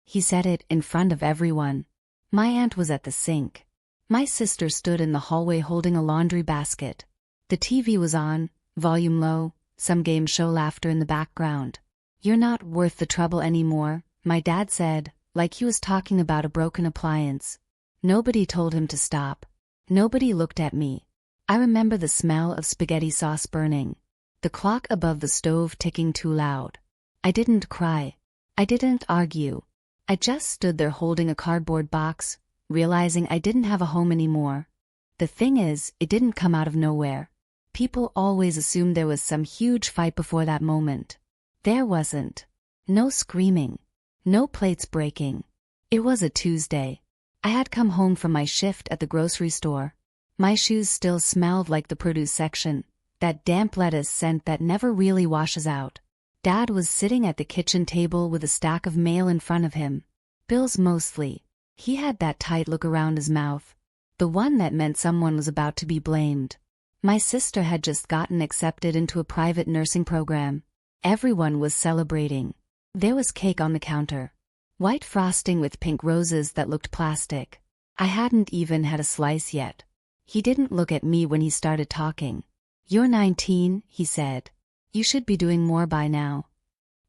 He said it in front of everyone. My aunt was at the sink. My sister stood in the hallway holding a laundry basket. The TV was on, volume low, some game show laughter in the background. "You're not worth the trouble anymore," my dad said, like he was talking about a broken appliance. Nobody told him to stop. Nobody looked at me. I remember the smell of spaghetti sauce burning. The clock above the stove ticking too loud. I didn't cry. I didn't argue. I just stood there holding a cardboard box, realizing I didn't have a home anymore. The thing is, it didn't come out of nowhere. People always assumed there was some huge fight before that moment. There wasn't. No screaming. No plates breaking. It was a Tuesday. I had come home from my shift at the grocery store. My shoes still smelled like the produce section, that damp lettuce scent that never really washes out. Dad was sitting at the kitchen table with a stack of mail in front of him. Bills mostly. He had that tight look around his mouth. The one that meant someone was about to be blamed. My sister had just gotten accepted into a private nursing program. Everyone was celebrating. There was cake on the counter. White frosting with pink roses that looked plastic. I hadn't even had a slice yet. He didn't look at me when he started talking. "You're 19, he said. "You should be doing more by now."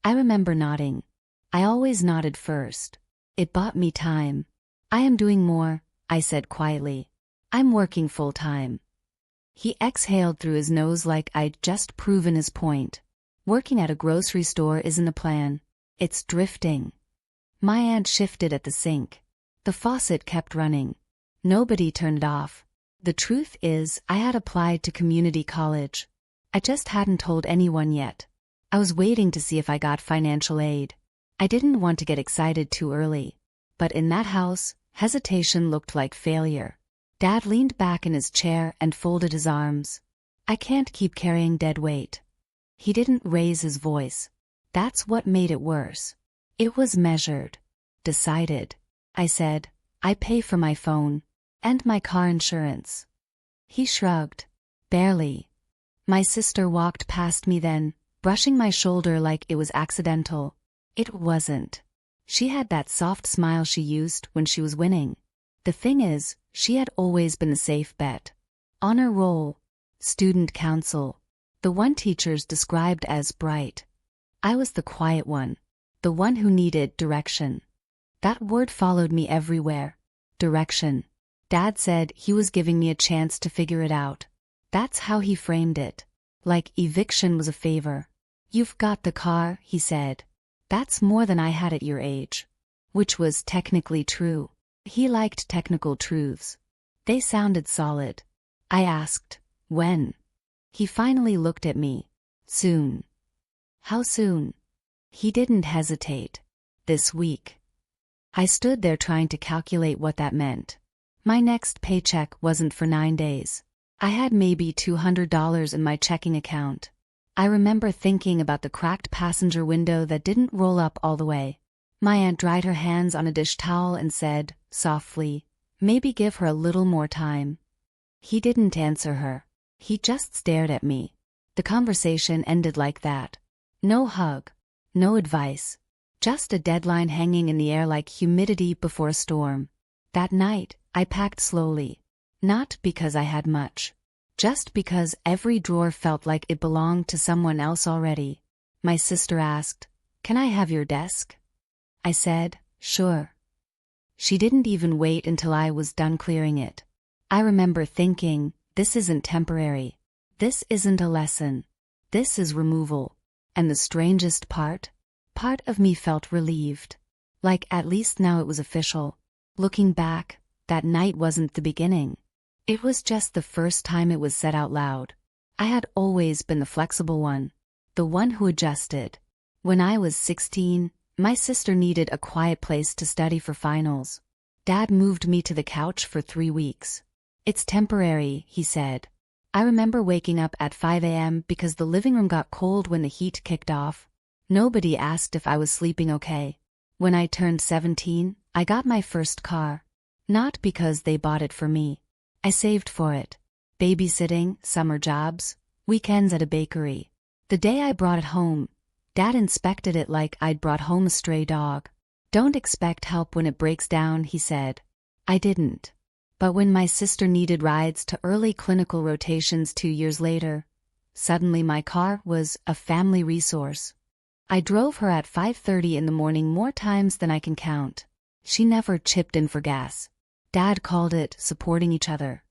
I remember nodding. I always nodded first. It bought me time. "I am doing more," I said quietly. "I'm working full-time." He exhaled through his nose like I'd just proven his point. Working at a grocery store isn't a plan. It's drifting. My aunt shifted at the sink. The faucet kept running. Nobody turned it off. The truth is, I had applied to community college. I just hadn't told anyone yet. I was waiting to see if I got financial aid. I didn't want to get excited too early. But in that house, hesitation looked like failure. Dad leaned back in his chair and folded his arms. "I can't keep carrying dead weight." He didn't raise his voice. That's what made it worse. It was measured. Decided. I said, "I pay for my phone. And my car insurance." He shrugged. "Barely." My sister walked past me then, brushing my shoulder like it was accidental. It wasn't. She had that soft smile she used when she was winning. The thing is, she had always been the safe bet. Honor roll. Student council. The one teachers described as bright. I was the quiet one. The one who needed direction. That word followed me everywhere. Direction. Dad said he was giving me a chance to figure it out. That's how he framed it. Like eviction was a favor. "You've got the car," he said. "That's more than I had at your age." Which was technically true. He liked technical truths. They sounded solid. I asked, "When?" He finally looked at me. "Soon." "How soon?" He didn't hesitate. "This week." I stood there trying to calculate what that meant. My next paycheck wasn't for 9 days. I had maybe $200 in my checking account. I remember thinking about the cracked passenger window that didn't roll up all the way. My aunt dried her hands on a dish towel and said, softly, "Maybe give her a little more time." He didn't answer her. He just stared at me. The conversation ended like that. No hug. No advice. Just a deadline hanging in the air like humidity before a storm. That night, I packed slowly. Not because I had much. Just because every drawer felt like it belonged to someone else already. My sister asked, "Can I have your desk?" I said, "Sure." She didn't even wait until I was done clearing it. I remember thinking, this isn't temporary. This isn't a lesson. This is removal. And the strangest part of me felt relieved. Like at least now it was official. Looking back, that night wasn't the beginning. It was just the first time it was said out loud. I had always been the flexible one. The one who adjusted. When I was 16, my sister needed a quiet place to study for finals. Dad moved me to the couch for 3 weeks. "It's temporary," he said. I remember waking up at 5 a.m. because the living room got cold when the heat kicked off. Nobody asked if I was sleeping okay. When I turned 17, I got my first car. Not because they bought it for me. I saved for it. Babysitting, summer jobs, weekends at a bakery. The day I brought it home, Dad inspected it like I'd brought home a stray dog. Don't expect help when it breaks down, he said. I didn't. But when my sister needed rides to early clinical rotations 2 years later, suddenly my car was a family resource. I drove her at 5:30 in the morning more times than I can count. She never chipped in for gas. Dad called it supporting each other.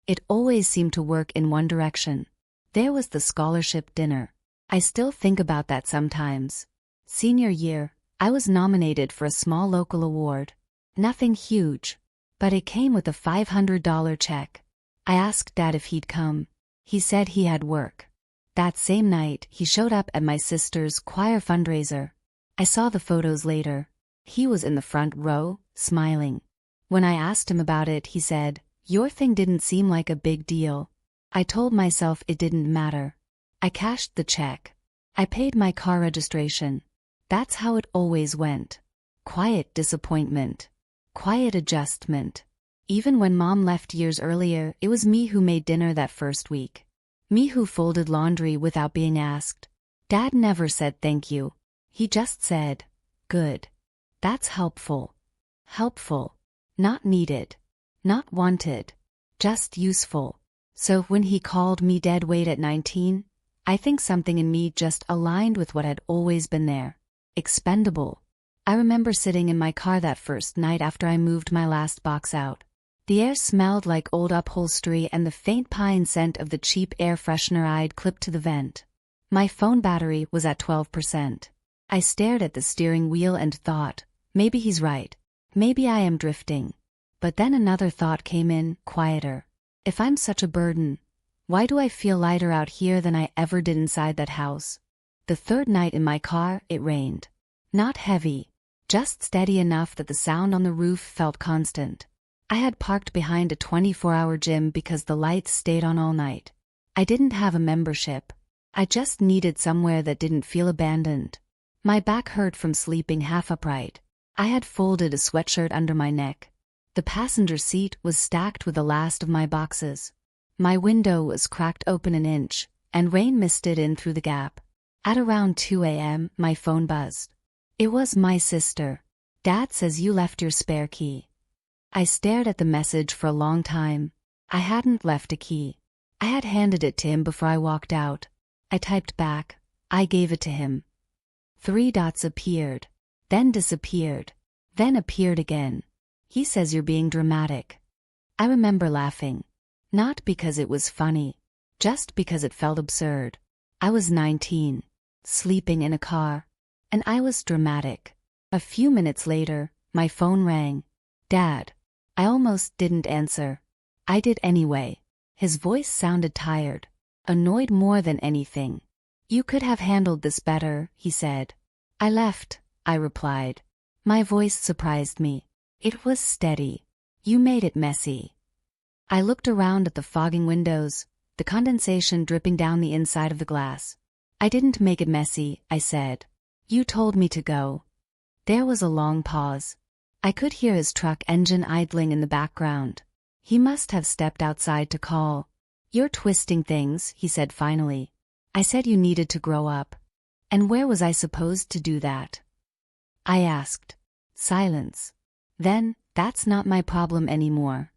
It always seemed to work in one direction. There was the scholarship dinner. I still think about that sometimes. Senior year, I was nominated for a small local award. Nothing huge, but it came with a $500 check. I asked Dad if he'd come. He said he had work. That same night, he showed up at my sister's choir fundraiser. I saw the photos later. He was in the front row, smiling. When I asked him about it, he said, "Your thing didn't seem like a big deal." I told myself it didn't matter. I cashed the check. I paid my car registration. That's how it always went. Quiet disappointment. Quiet adjustment. Even when Mom left years earlier, it was me who made dinner that first week. Me who folded laundry without being asked. Dad never said thank you. He just said, "Good." That's helpful. Helpful. Not needed. Not wanted. Just useful. So when he called me dead weight at 19, I think something in me just aligned with what had always been there. Expendable. I remember sitting in my car that first night after I moved my last box out. The air smelled like old upholstery and the faint pine scent of the cheap air freshener I'd clipped to the vent. My phone battery was at 12%. I stared at the steering wheel and thought, maybe he's right. Maybe I am drifting. But then another thought came in, quieter. If I'm such a burden, why do I feel lighter out here than I ever did inside that house? The third night in my car, it rained. Not heavy, just steady enough that the sound on the roof felt constant. I had parked behind a 24-hour gym because the lights stayed on all night. I didn't have a membership. I just needed somewhere that didn't feel abandoned. My back hurt from sleeping half upright. I had folded a sweatshirt under my neck. The passenger seat was stacked with the last of my boxes. My window was cracked open an inch, and rain misted in through the gap. At around 2 a.m., my phone buzzed. It was my sister. "Dad says you left your spare key." I stared at the message for a long time. I hadn't left a key. I had handed it to him before I walked out. I typed back. I gave it to him. 3 dots appeared, then disappeared, then appeared again. He says you're being dramatic. I remember laughing. Not because it was funny, just because it felt absurd. I was 19, sleeping in a car, and I was dramatic. A few minutes later, my phone rang. "Dad." I almost didn't answer. I did anyway. His voice sounded tired, annoyed more than anything. "You could have handled this better," he said. "I left," I replied. My voice surprised me. It was steady. "You made it messy." I looked around at the fogging windows, the condensation dripping down the inside of the glass. "I didn't make it messy," I said. "You told me to go." There was a long pause. I could hear his truck engine idling in the background. He must have stepped outside to call. "You're twisting things," he said finally. "I said you needed to grow up. And where was I supposed to do that?" I asked. Silence. Then, "That's not my problem anymore."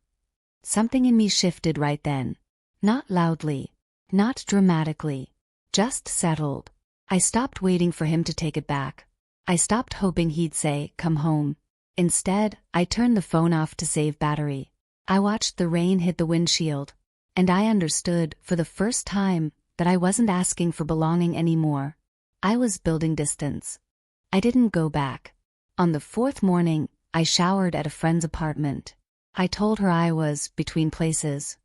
Something in me shifted right then. Not loudly. Not dramatically. Just settled. I stopped waiting for him to take it back. I stopped hoping he'd say, "Come home." Instead, I turned the phone off to save battery. I watched the rain hit the windshield, and I understood, for the first time, that I wasn't asking for belonging anymore. I was building distance. I didn't go back. On the 4th morning, I showered at a friend's apartment. I told her I was between places.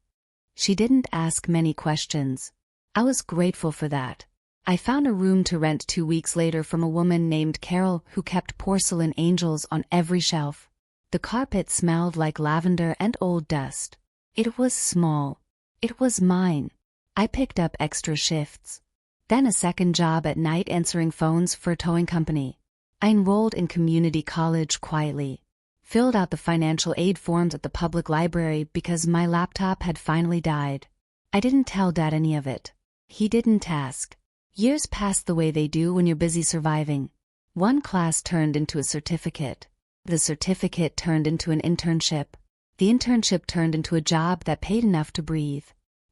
She didn't ask many questions. I was grateful for that. I found a room to rent 2 weeks later from a woman named Carol who kept porcelain angels on every shelf. The carpet smelled like lavender and old dust. It was small. It was mine. I picked up extra shifts. Then a second job at night answering phones for a towing company. I enrolled in community college quietly. Filled out the financial aid forms at the public library because my laptop had finally died. I didn't tell Dad any of it. He didn't ask. Years passed the way they do when you're busy surviving. One class turned into a certificate. The certificate turned into an internship. The internship turned into a job that paid enough to breathe.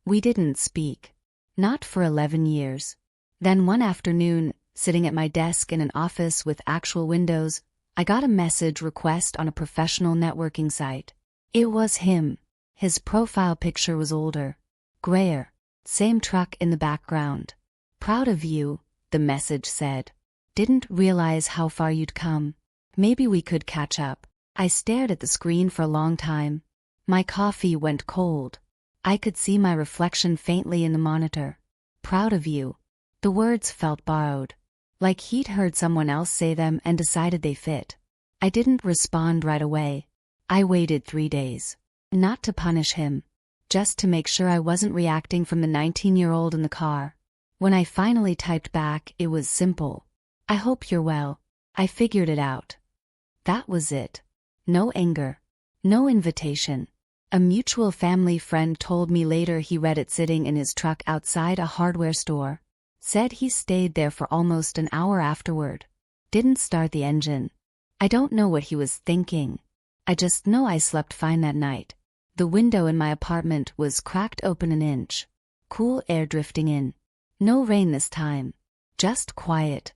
We didn't speak. Not for 11 years. Then one afternoon, sitting at my desk in an office with actual windows, I got a message request on a professional networking site. It was him. His profile picture was older, grayer, same truck in the background. Proud of you, the message said. Didn't realize how far you'd come. Maybe we could catch up. I stared at the screen for a long time. My coffee went cold. I could see my reflection faintly in the monitor. Proud of you. The words felt borrowed. Like he'd heard someone else say them and decided they fit. I didn't respond right away. I waited 3 days. Not to punish him. Just to make sure I wasn't reacting from the 19-year-old in the car. When I finally typed back, it was simple. I hope you're well. I figured it out. That was it. No anger. No invitation. A mutual family friend told me later he read it sitting in his truck outside a hardware store. Said he stayed there for almost an hour afterward. Didn't start the engine. I don't know what he was thinking. I just know I slept fine that night. The window in my apartment was cracked open an inch. Cool air drifting in. No rain this time. Just quiet.